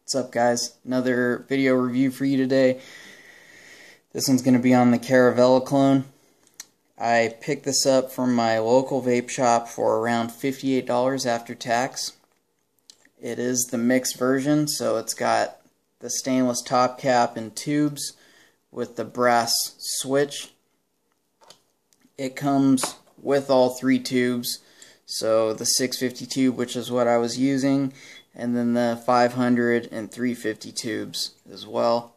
What's up, guys? Another video review for you today. This one's going to be on the Caravela clone. I picked this up from my local vape shop for around $58 after tax. It is the mixed version, so it's got the stainless top cap and tubes with the brass switch. It comes with all three tubes, so the 650 tube, which is what I was using, and then the 500 and 350 tubes as well.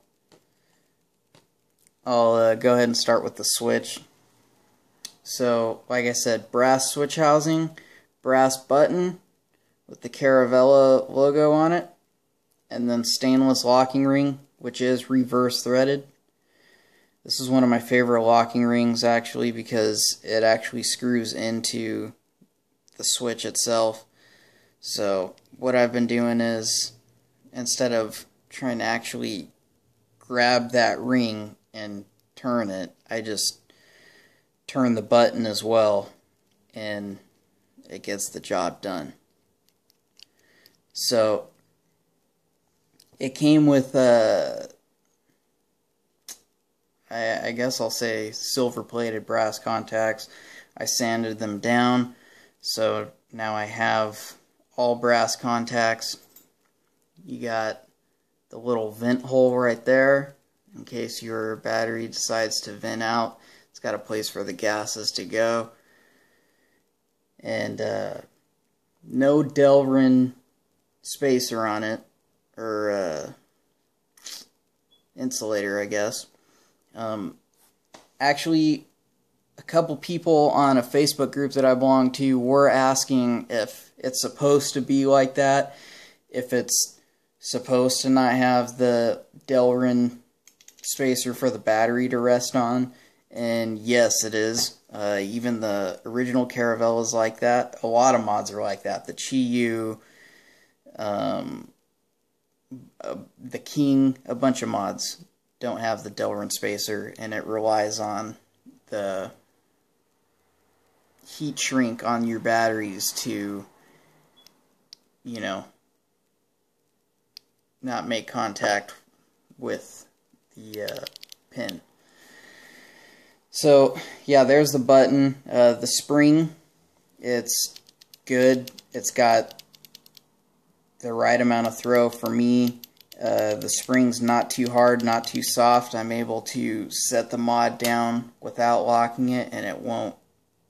I'll go ahead and start with the switch. So, like I said, brass switch housing, brass button with the Caravela logo on it, and then stainless locking ring, which is reverse threaded. This is one of my favorite locking rings, actually, because it actually screws into the switch itself. So what I've been doing is, instead of trying to actually grab that ring and turn it, I just turn the button as well, and it gets the job done. So it came with I guess I'll say silver plated brass contacts. I sanded them down, so now I have all brass contacts. You got the little vent hole right there in case your battery decides to vent out. It's got a place for the gases to go. And no Delrin spacer on it, or insulator, I guess. Actually, a couple people on a Facebook group that I belong to were asking if it's supposed to be like that, if it's supposed to not have the Delrin spacer for the battery to rest on, and yes, it is. Even the original Caravela is like that. A lot of mods are like that. The Chi-Yu, the King, a bunch of mods don't have the Delrin spacer, and it relies on the heat shrink on your batteries to, you know, not make contact with the pin. So yeah, there's the button. The spring, it's good. It's got the right amount of throw for me. The spring's not too hard, not too soft. I'm able to set the mod down without locking it, and it won't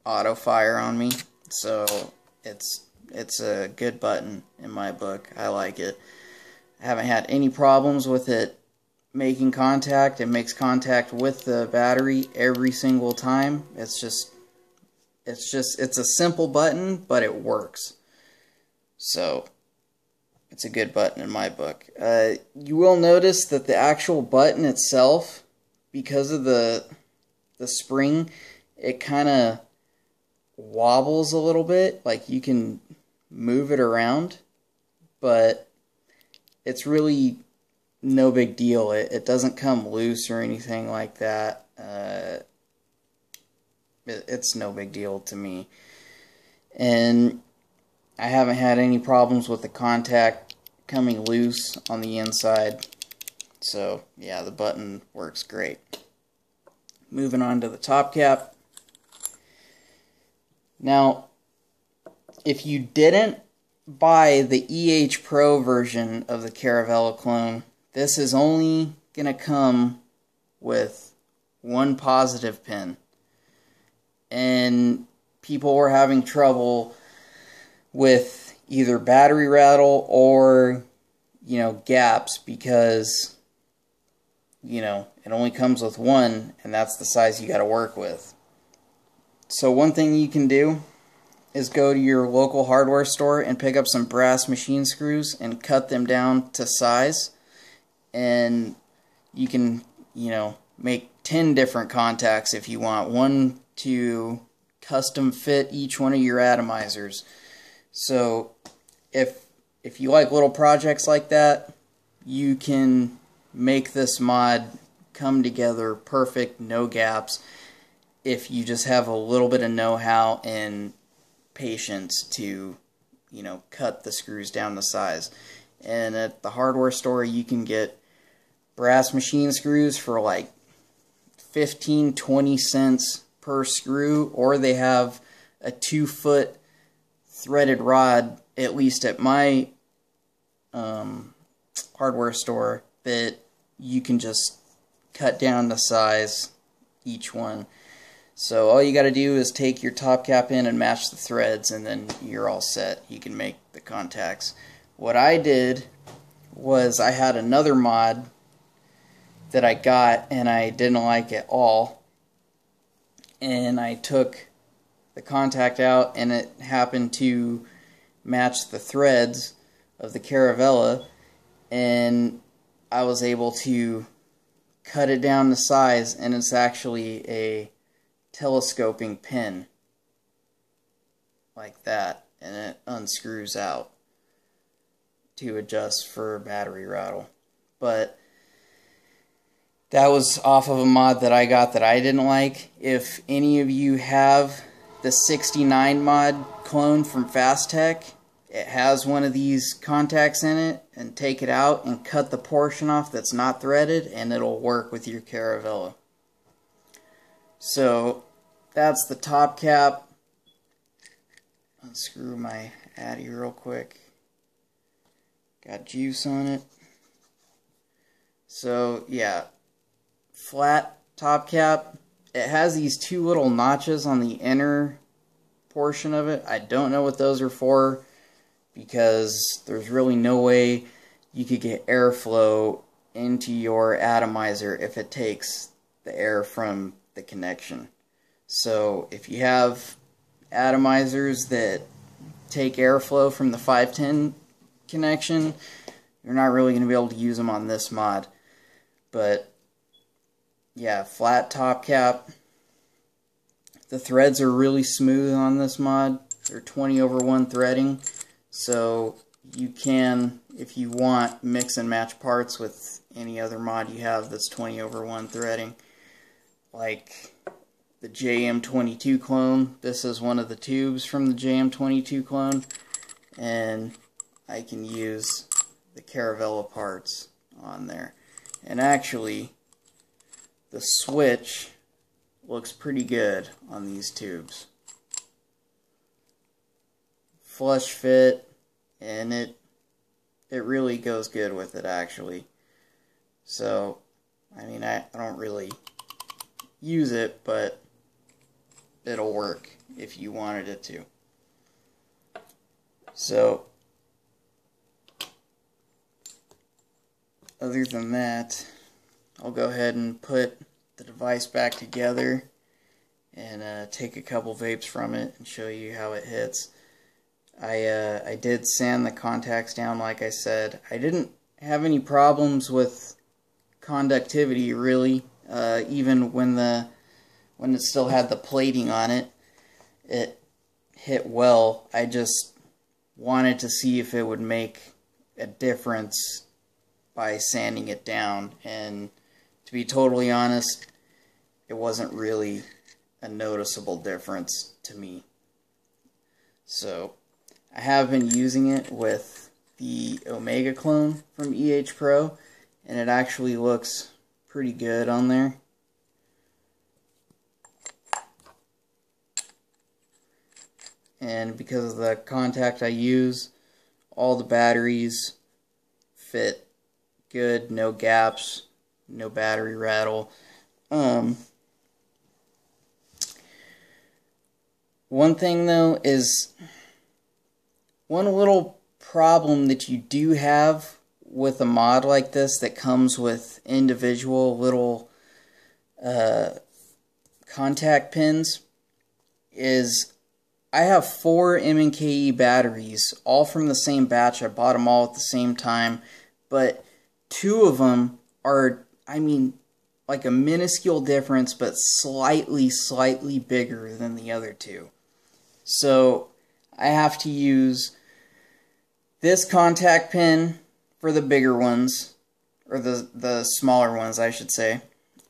auto fire on me. So it's a good button in my book. I like it. I haven't had any problems with it making contact. It makes contact with the battery every single time. It's a simple button, but it works. So it's a good button in my book. You will notice that the actual button itself, because of the spring, it kind of wobbles a little bit. Like, you can move it around, but it's really no big deal. It doesn't come loose or anything like that. It's no big deal to me. And I haven't had any problems with the contact coming loose on the inside. So yeah, the button works great. Moving on to the top cap. Now, if you didn't buy the EH Pro version of the Caravela clone, this is only going to come with one positive pin. And people were having trouble with either battery rattle or, you know, gaps, because, you know, it only comes with one, and that's the size you got to work with. So one thing you can do is go to your local hardware store and pick up some brass machine screws and cut them down to size, and you can, you know, make 10 different contacts if you want, one to custom fit each one of your atomizers. So if you like little projects like that, you can make this mod come together perfect, no gaps, if you just have a little bit of know-how and patience to, you know, cut the screws down to size. And at the hardware store, you can get brass machine screws for like 15-20 cents per screw, or they have a 2-foot threaded rod, at least at my hardware store, that you can just cut down the size each one. So all you got to do is take your top cap in and match the threads, and then you're all set. You can make the contacts. What I did was I had another mod that I got and I didn't like at all, and I took the contact out and it happened to match the threads of the Caravela, and I was able to cut it down to size, and it's actually a telescoping pin like that, and it unscrews out to adjust for battery rattle. But that was off of a mod that I got that I didn't like. If any of you have the 69 mod clone from Fast Tech, it has one of these contacts in it, and take it out and cut the portion off that's not threaded, and it'll work with your Caravela. So that's the top cap. Unscrew my Addy real quick. Got juice on it. So yeah, flat top cap. It has these 2 little notches on the inner portion of it. I don't know what those are for, because there's really no way you could get airflow into your atomizer if it takes the air from the connection. So if you have atomizers that take airflow from the 510 connection, you're not really going to be able to use them on this mod. But yeah, flat top cap. The threads are really smooth on this mod. They're 20/1 threading, so you can, if you want, mix and match parts with any other mod you have that's 20/1 threading. Like the JM22 clone. This is one of the tubes from the JM22 clone, and I can use the Caravela parts on there. And actually, the switch looks pretty good on these tubes. Flush fit, and it really goes good with it, actually. So, I mean, I don't really use it, but it'll work if you wanted it to. So, other than that, I'll go ahead and put the device back together and take a couple vapes from it and show you how it hits. I did sand the contacts down, like I said. I didn't have any problems with conductivity, really. Even when it still had the plating on it, it hit well. I just wanted to see if it would make a difference by sanding it down, and to be totally honest, it wasn't really a noticeable difference to me. So I have been using it with the Omega clone from EH Pro, and it actually looks pretty good on there. And because of the contact I use, all the batteries fit good, no gaps, no battery rattle. One thing though is, one little problem that you do have with a mod like this that comes with individual little contact pins is, I have 4 M&KE batteries, all from the same batch. I bought them all at the same time, but 2 of them are, I mean, like a minuscule difference, but slightly bigger than the other 2. So I have to use this contact pin for the bigger ones, or the smaller ones, I should say,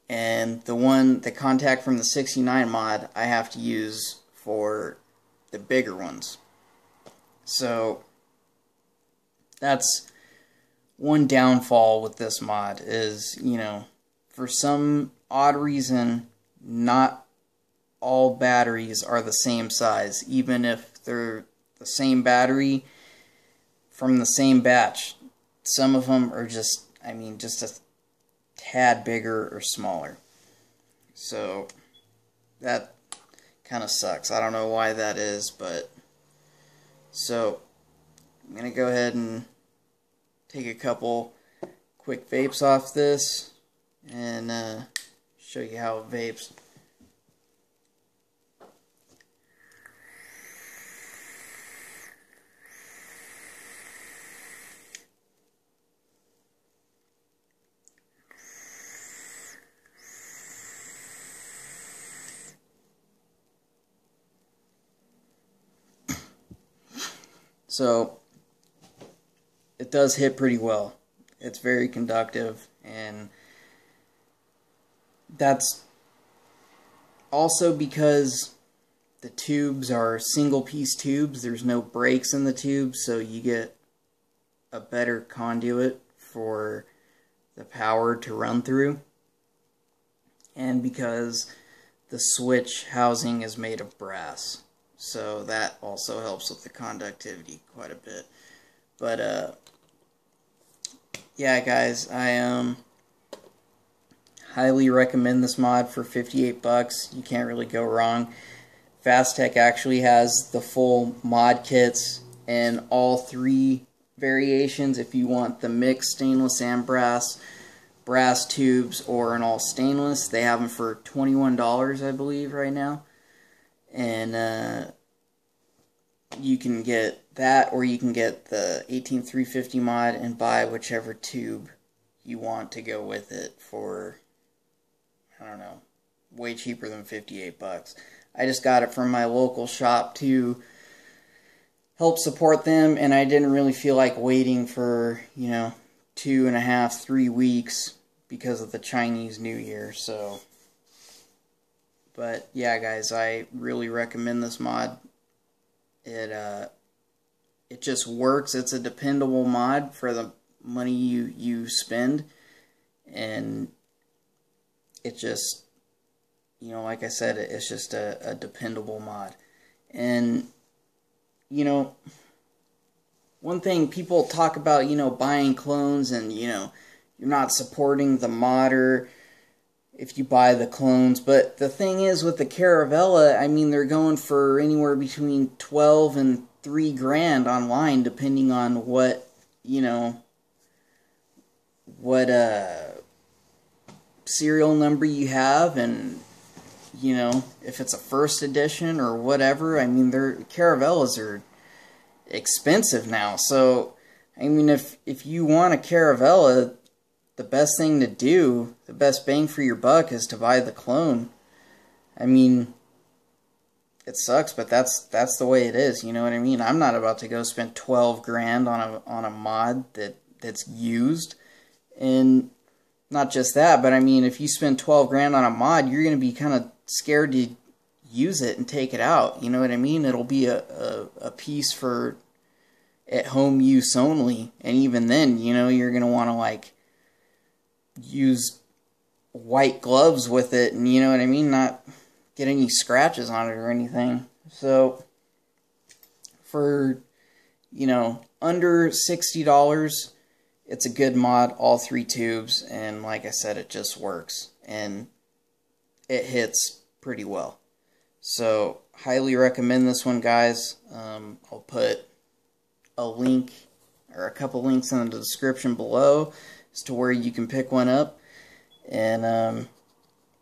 and the contact from the 69 mod I have to use for the bigger ones. So that's one downfall with this mod is, you know, for some odd reason, not all batteries are the same size, even if they're the same battery from the same batch. Some of them are just, I mean, just a tad bigger or smaller. So that kind of sucks. I don't know why that is, but so I'm going to go ahead and take a couple quick vapes off this and show you how it vapes. So it does hit pretty well. It's very conductive, and that's also because the tubes are single piece tubes. There's no breaks in the tubes, so you get a better conduit for the power to run through. And because the switch housing is made of brass, so that also helps with the conductivity quite a bit. But yeah, guys, I highly recommend this mod for 58 bucks. You can't really go wrong. Fastech actually has the full mod kits and all three variations if you want the mixed stainless and brass tubes, or an all stainless. They have them for $21, I believe, right now. And you can get that, or you can get the 18350 mod and buy whichever tube you want to go with it for, I don't know, way cheaper than 58 bucks. I just got it from my local shop to help support them, and I didn't really feel like waiting for, you know, 2.5, 3 weeks because of the Chinese New Year. So, but yeah, guys, I really recommend this mod. It just works. It's a dependable mod for the money you spend, and it just, you know, like I said, it's just a dependable mod. And, you know, one thing people talk about, you know, buying clones, and, you know, you're not supporting the modder if you buy the clones. But the thing is, with the Caravela, I mean, they're going for anywhere between 12 and 3 grand online, depending on what, you know, what serial number you have, and, you know, if it's a first edition or whatever. I mean, their Caravelas are expensive now. So, I mean, if you want a Caravela, the best thing to do, the best bang for your buck, is to buy the clone. I mean, it sucks, but that's the way it is. You know what I mean? I'm not about to go spend 12 grand on a mod that's used. And not just that, but I mean, if you spend 12 grand on a mod, you're going to be kind of scared to use it and take it out. You know what I mean? It'll be a piece for at home use only. And even then, you know, you're going to want to, like, use white gloves with it, and, you know what I mean, not get any scratches on it or anything. So for, you know, under $60, it's a good mod, all 3 tubes, and like I said, it just works, and it hits pretty well. So highly recommend this one, guys. I'll put a link, or a couple links in the description below, as to where you can pick one up. And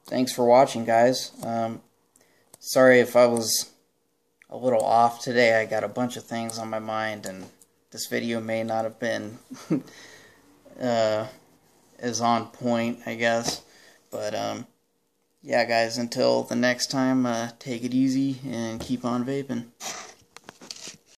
thanks for watching, guys. Sorry if I was a little off today. I got a bunch of things on my mind, and this video may not have been as on point, I guess. But yeah, guys, until the next time, take it easy and keep on vaping.